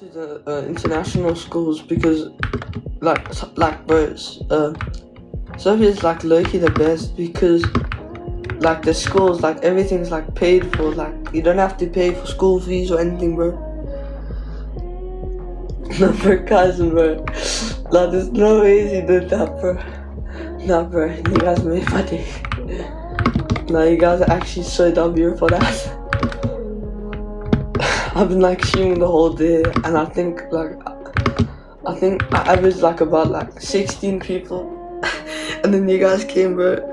to the international schools because bro, Sophia is like low-key the best because like the schools, like everything's like paid for, like you don't have to pay for school fees or anything, bro. No, bro, cousin, bro. Like there's no way you did that, bro. Nah, bro, you guys made my day. Nah, you guys are actually so W for that. I've been like streaming the whole day, and I think I averaged like about like 16 people, and then you guys came, bro.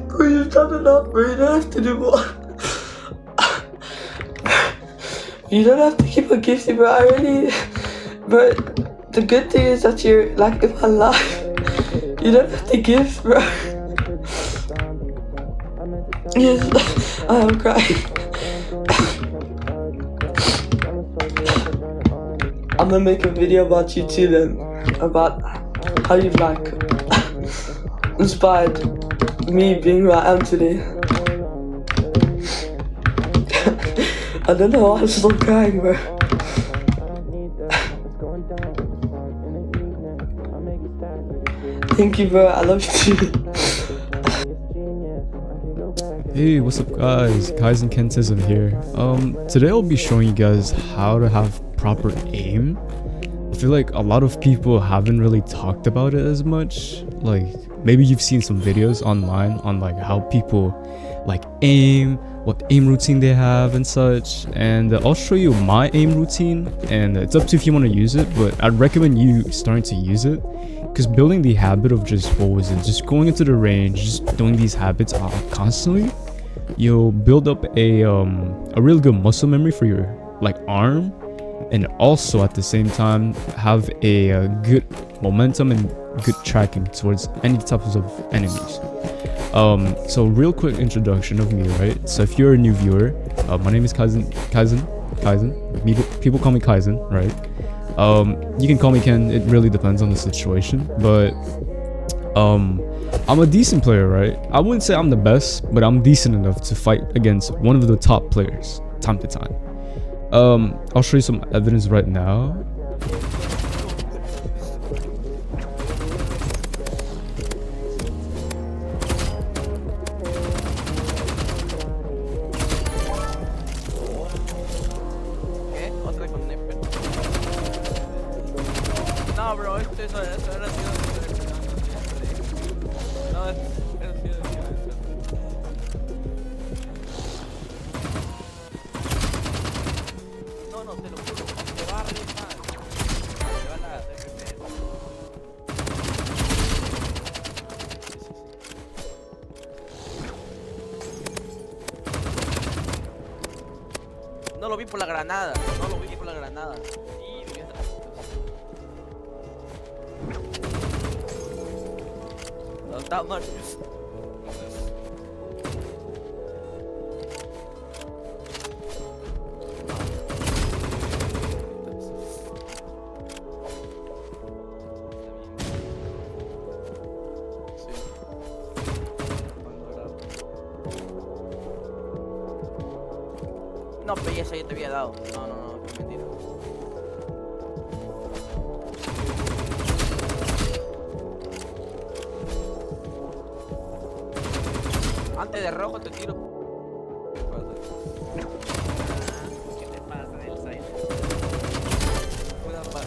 Bro, you've done enough, bro. You don't have to do more. You don't have to keep on gifting, bro. I really, bro. The good thing is that you're like in my life. You don't have to gift, bro. Yes, I am crying. I'm gonna make a video about you too then, about how you like inspired me being who I am today. I don't know why I'm still crying, bro. Thank you, bro. I love you too. Hey, what's up guys? Kaizen Kentism here. Today I'll be showing you guys how to have proper aim. I feel like a lot of people haven't really talked about it as much. Like maybe you've seen some videos online on like how people like aim, what aim routine they have and such, and I'll show you my aim routine, and it's up to you if you want to use it, but I'd recommend you starting to use it because building the habit of just just going into the range, just doing these habits constantly, you'll build up a real good muscle memory for your like arm, and also at the same time have a good momentum and good tracking towards any types of enemies. So real quick introduction of me, right? So if you're a new viewer, my name is Kaizen. People call me Kaizen, right? You can call me Ken, it really depends on the situation, but I'm a decent player, right? I wouldn't say I'm the best, but I'm decent enough to fight against one of the top players time to time. I'll show you some evidence right now. No, bro, eso era sido. No, era sido. No, te lo juro. Te va a reír mal. Te van a hacer primero. No lo vi por la granada. No lo vi por la granada. That much. No, pero ya esa ya te había dado. No, es mentira. Antes de rojo te tiro. ¿Qué te pasa del side? Cuidado, para.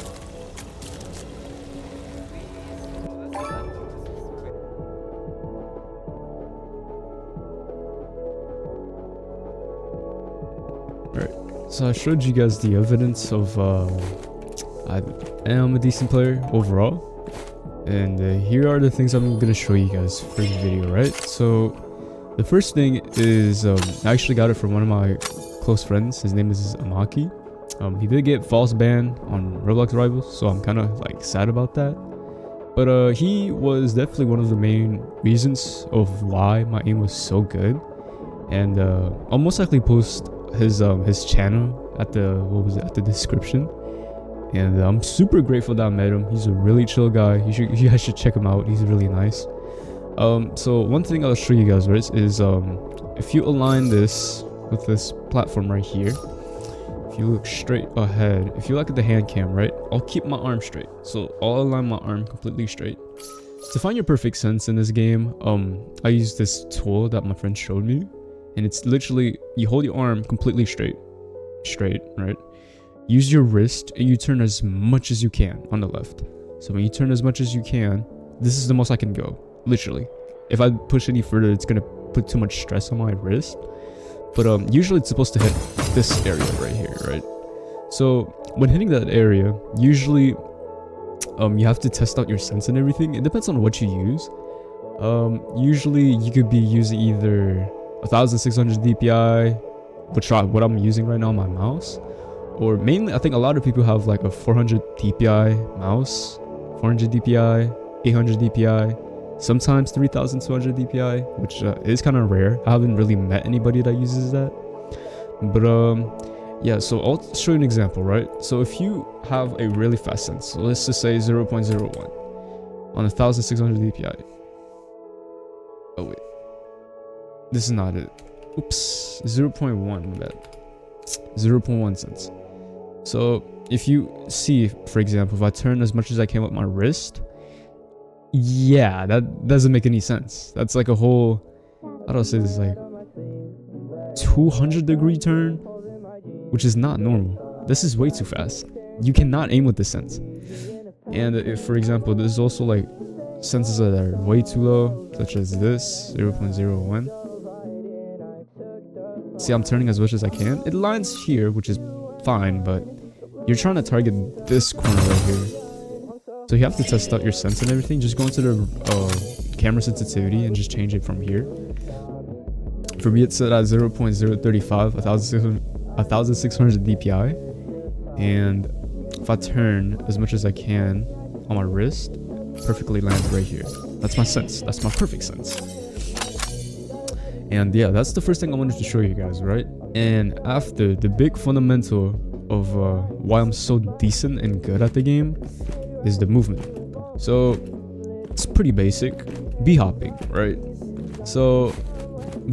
Alright, so I showed you guys the evidence of I am a decent player overall, and here are the things I'm gonna show you guys for the video, right? So the first thing is I actually got it from one of my close friends. His name is Amaki. He did get false ban on Roblox Rivals, so I'm kind of like sad about that. But he was definitely one of the main reasons of why my aim was so good. And I'll most likely post his channel at the description. And I'm super grateful that I met him. He's a really chill guy. You guys should check him out. He's really nice. So one thing I'll show you guys, right, is if you align this with this platform right here, if you look straight ahead, if you look at the hand cam, right, I'll keep my arm straight. So I'll align my arm completely straight. To find your perfect sense in this game, I use this tool that my friend showed me, and it's literally you hold your arm completely straight, right? Use your wrist and you turn as much as you can on the left. So when you turn as much as you can, this is the most I can go, literally. If I push any further, it's gonna put too much stress on my wrist. But usually it's supposed to hit this area right here, right? So when hitting that area, usually you have to test out your sense and everything. It depends on what you use. Usually you could be using either 1600 DPI, which what I'm using right now on my mouse, or mainly I think a lot of people have like a 400 DPI mouse, 400 DPI, 800 DPI, sometimes 3200 DPI, which is kind of rare. I haven't really met anybody that uses that. But yeah, so I'll show you an example, right? So if you have a really fast sense, so let's just say 0.01 on 1600 DPI. Oh wait, this is not it. Oops, 0.1, my bad. 0.1 cents. So if you see, for example, if I turn as much as I can with my wrist, yeah, that doesn't make any sense. That's like a whole, how do I say this, like 200-degree turn, which is not normal. This is way too fast. You cannot aim with this sense. And if, for example, there's also like senses that are way too low, such as this 0.01. See, I'm turning as much as I can. It lines here, which is fine, but you're trying to target this corner right here. So you have to test out your sense and everything. Just go into the camera sensitivity and just change it from here. For me, it's set at 0.035, 1600 DPI. And if I turn as much as I can on my wrist, perfectly lands right here. That's my sense. That's my perfect sense. And yeah, that's the first thing I wanted to show you guys, right? And after, the big fundamental of why I'm so decent and good at the game is the movement. So it's pretty basic. B-hopping, right? So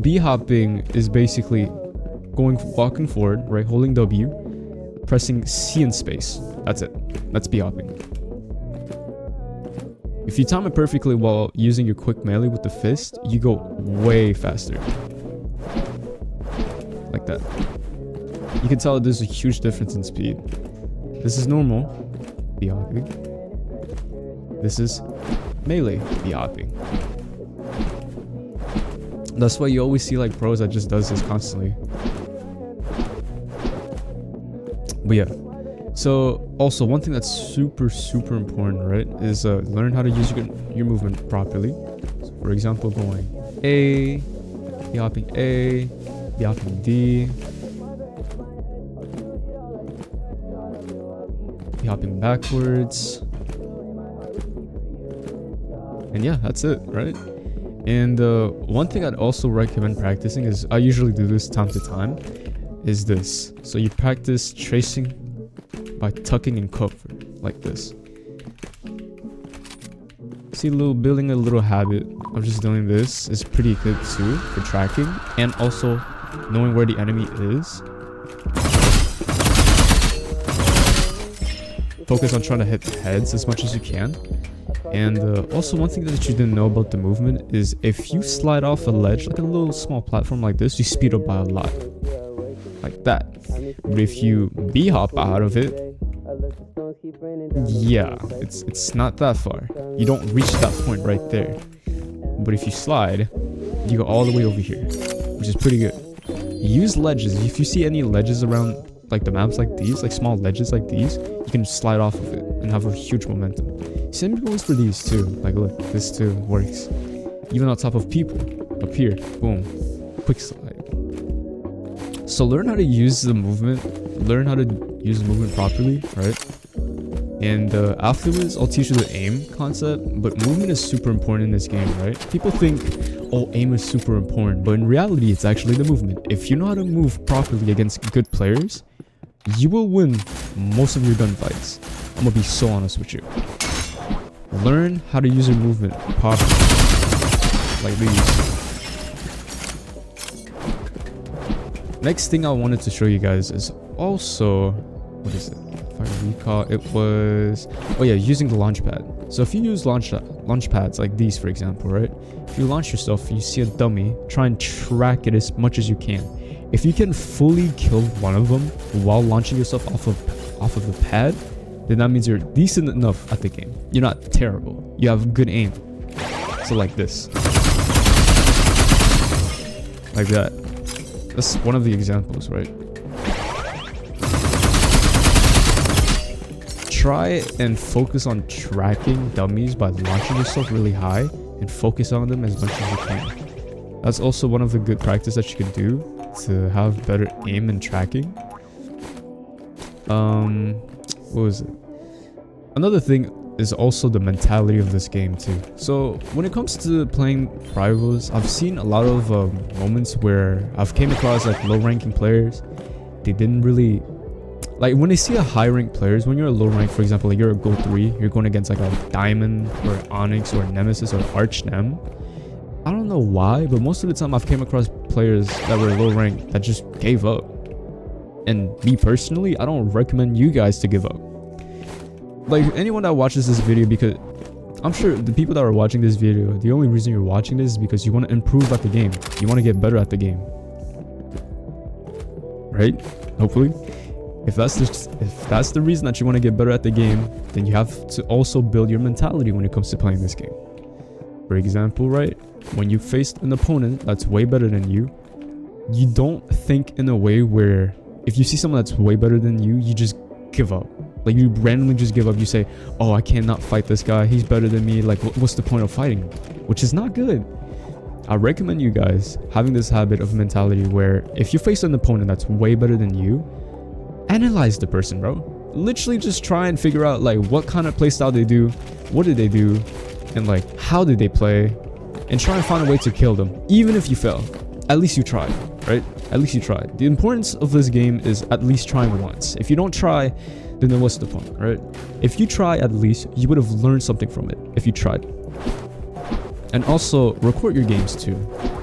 B-hopping is basically walking forward, right? Holding W, pressing C in space. That's it. That's B-hopping. If you time it perfectly while using your quick melee with the fist, you go way faster. Like that. You can tell there's a huge difference in speed. This is normal, B-hopping. This is melee B-hopping. That's why you always see like pros that just does this constantly. But yeah. So also one thing that's super important, right, is learn how to use your movement properly. So for example, going A, B-hopping A, B-hopping D, B-hopping backwards. And yeah, that's it, right? And one thing I'd also recommend practicing is, I usually do this time to time, is this. So you practice tracing by tucking and cover like this. See, building a little habit of just doing this is pretty good too for tracking, and also knowing where the enemy is. Focus on trying to hit heads as much as you can. And also one thing that you didn't know about the movement is if you slide off a ledge, like a little small platform like this, you speed up by a lot. Like that. But if you B-hop out of it, yeah, it's not that far. You don't reach that point right there. But if you slide, you go all the way over here, which is pretty good. Use ledges. If you see any ledges around like the maps like these, like small ledges like these, you can slide off of it and have a huge momentum. Same goes for these too. Like look, this too works. Even on top of people, up here, boom, quick slide. So learn how to use the movement, learn how to use the movement properly, right? And afterwards, I'll teach you the aim concept, but movement is super important in this game, right? People think, oh, aim is super important, but in reality, it's actually the movement. If you know how to move properly against good players, you will win most of your gunfights. I'm gonna be so honest with you. Learn how to use your movement properly, like these. Next thing I wanted to show you guys is also, what is it? If I recall, it was, oh yeah, using the launch pad. So if you use launch pads like these, for example, right? If you launch yourself, you see a dummy, try and track it as much as you can. If you can fully kill one of them while launching yourself off of the pad, then that means you're decent enough at the game. You're not terrible. You have good aim. So like this. Like that. That's one of the examples, right? Try and focus on tracking dummies by launching yourself really high and focus on them as much as you can. That's also one of the good practice that you can do to have better aim and tracking. What was it? Another thing is also the mentality of this game too. So when it comes to playing rivals, I've seen a lot of moments where I've came across like low ranking players. They didn't really, like when they see a high ranked players, when you're a low rank, for example, like you're a gold 3, you're going against like a diamond or onyx or nemesis or arch nem. I don't know why, but most of the time I've came across players that were low ranked that just gave up. And me personally, I don't recommend you guys to give up. Like anyone that watches this video, because I'm sure the people that are watching this video, the only reason you're watching this is because you want to improve at the game. You want to get better at the game. Right? Hopefully. If that's the reason that you want to get better at the game, then you have to also build your mentality when it comes to playing this game. For example, right? When you face an opponent that's way better than you, you don't think in a way where if you see someone that's way better than you, you just give up. Like you randomly just give up. You say, oh, I cannot fight this guy, he's better than me, like what's the point of fighting? Which is not good. I recommend you guys having this habit of mentality where if you face an opponent that's way better than you, analyze the person, bro. Literally just try and figure out like what kind of playstyle they do, what did they do, and like how did they play, and try and find a way to kill them. Even if you fail, at least you tried, right? At least you tried. The importance of this game is at least trying once. If you don't try, then what's the point, right? If you try, at least you would have learned something from it if you tried. And also record your games too.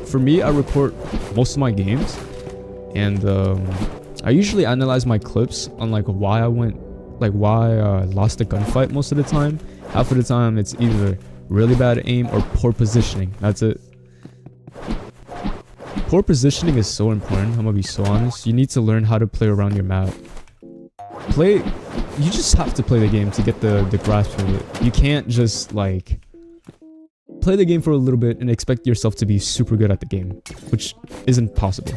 For me, I record most of my games, and I usually analyze my clips on like why I lost the gunfight most of the time. Half of the time it's either really bad aim or poor positioning. That's it. Poor positioning is so important. I'm gonna be so honest. You need to learn how to play around your map. You just have to play the game to get the grasp of it. You can't just like play the game for a little bit and expect yourself to be super good at the game, which isn't possible.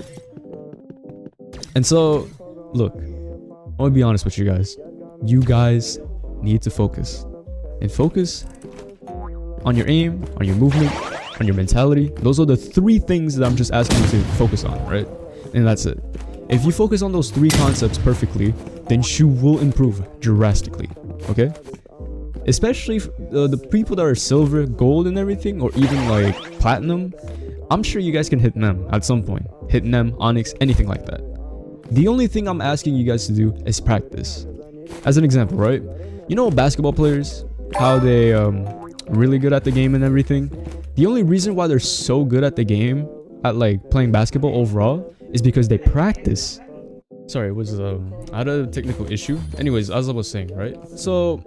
And so, look, I'm gonna be honest with you guys. You guys need to focus. And focus on your aim, on your movement, on your mentality. Those are the 3 things that I'm just asking you to focus on, right? And that's it. If you focus on those 3 concepts perfectly, then you will improve drastically, okay? Especially the people that are silver, gold and everything, or even like platinum. I'm sure you guys can hit nem at some point. Hit nem, onyx, anything like that. The only thing I'm asking you guys to do is practice. As an example, right? You know basketball players, how they really good at the game and everything. The only reason why they're so good at the game, at like playing basketball overall, is because they practice. Sorry, it was I had a technical issue. Anyways, as I was saying, right? So,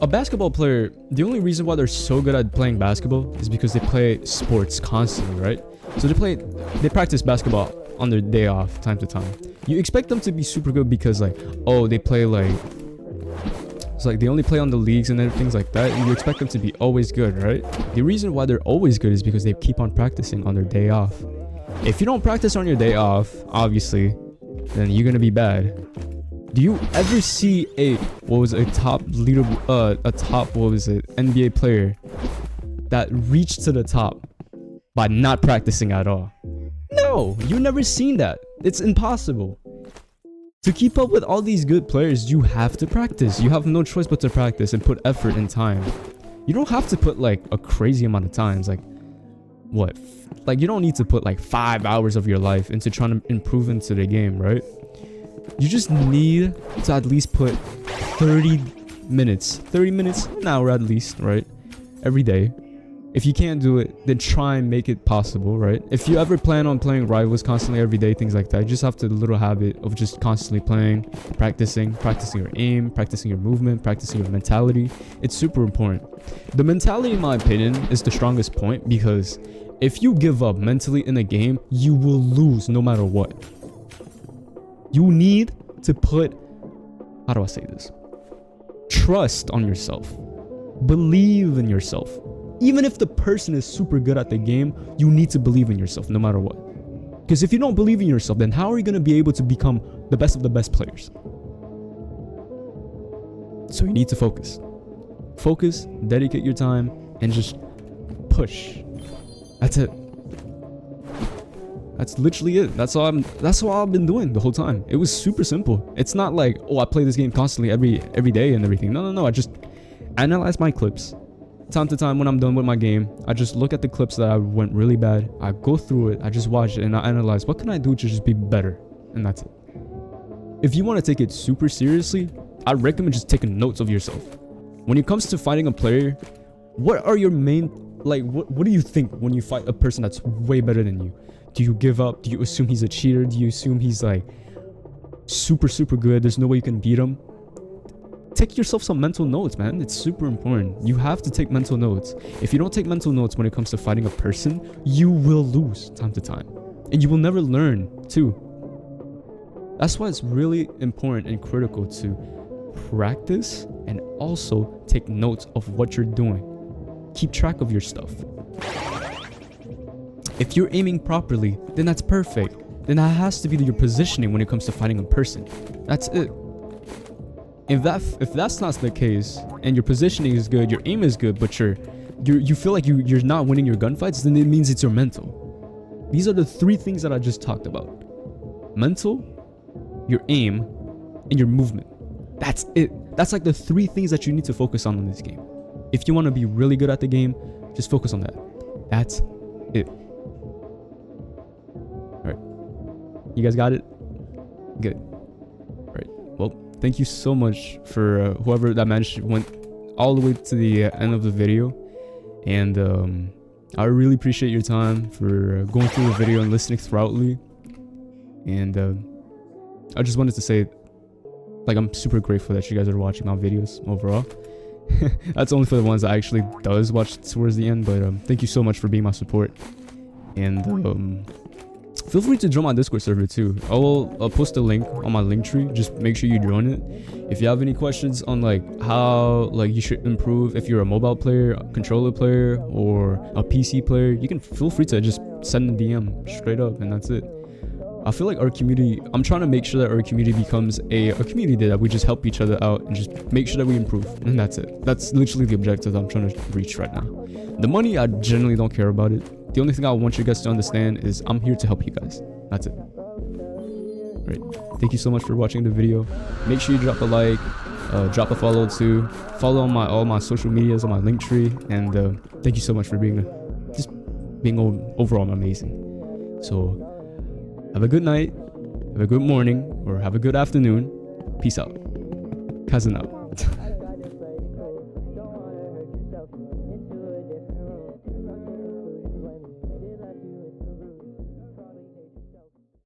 a basketball player, the only reason why they're so good at playing basketball is because they play sports constantly, right? So they practice basketball on their day off, time to time. You expect them to be super good because like, oh, they play like, it's like they only play on the leagues and things like that. And you expect them to be always good, right? The reason why they're always good is because they keep on practicing on their day off. If you don't practice on your day off, obviously, then you're gonna be bad. Do you ever see a top NBA player that reached to the top by not practicing at all? No, you've never seen that. It's impossible. To keep up with all these good players, you have to practice. You have no choice but to practice and put effort and time. You don't have to put like a crazy amount of times, like what? Like you don't need to put like 5 hours of your life into trying to improve into the game, right? You just need to at least put 30 minutes, an hour at least, right? Every day. If you can't do it, then try and make it possible, right? If you ever plan on playing Rivals constantly every day, things like that, you just have to little habit of just constantly playing, practicing your aim, practicing your movement, practicing your mentality. It's super important. The mentality, in my opinion, is the strongest point, because if you give up mentally in a game, you will lose no matter what. You need to put, how do I say this? Trust on yourself. Believe in yourself. Even if the person is super good at the game, you need to believe in yourself no matter what. Because if you don't believe in yourself, then how are you going to be able to become the best of the best players? So you need to focus. Focus, dedicate your time, and just push. That's it. That's literally it. That's all I've been doing the whole time. It was super simple. It's not like, oh, I play this game constantly every day and everything. No. I just analyze my clips. Time to time when I'm done with my game, I just look at the clips that I went really bad. I go through it, I just watch it, and I analyze what can I do to just be better, and that's it. If you want to take it super seriously, I recommend just taking notes of yourself. When it comes to fighting a player, what are your main, like, what do you think when you fight a person that's way better than you? Do you give up? Do you assume he's a cheater? Do you assume he's like super good, there's no way you can beat him? Take yourself some mental notes, man. It's super important. You have to take mental notes. If you don't take mental notes when it comes to fighting a person, you will lose time to time. And you will never learn, too. That's why it's really important and critical to practice and also take notes of what you're doing. Keep track of your stuff. If you're aiming properly, then that's perfect. Then that has to be your positioning when it comes to fighting a person. That's it. If that's not the case, and your positioning is good, your aim is good, but you feel like you're not winning your gunfights, then it means it's your mental. These are the 3 things that I just talked about: mental, your aim, and your movement. That's it. That's like the 3 things that you need to focus on in this game. If you want to be really good at the game, just focus on that. That's it. All right, you guys got it? Good. All right. Well, thank you so much for whoever that went all the way to the end of the video, and I really appreciate your time for going through the video and listening throughoutly. And I just wanted to say, like, I'm super grateful that you guys are watching my videos overall. That's only for the ones that actually does watch towards the end, but thank you so much for being my support. And feel free to join my Discord server too. I'll post a link on my link tree. Just make sure you join it. If you have any questions on like how like you should improve, if you're a mobile player, a controller player, or a PC player, you can feel free to just send a DM straight up, and that's it. I feel like our community, I'm trying to make sure that our community becomes a community that we just help each other out and just make sure that we improve, and that's it. That's literally the objective I'm trying to reach right now. The money, I generally don't care about it. The only thing I want you guys to understand is I'm here to help you guys. That's it. Right. Thank you so much for watching the video. Make sure you drop a like, drop a follow too. Follow on all my social medias on my link tree, and thank you so much for being overall amazing. So have a good night, have a good morning, or have a good afternoon. Peace out. Cousin out.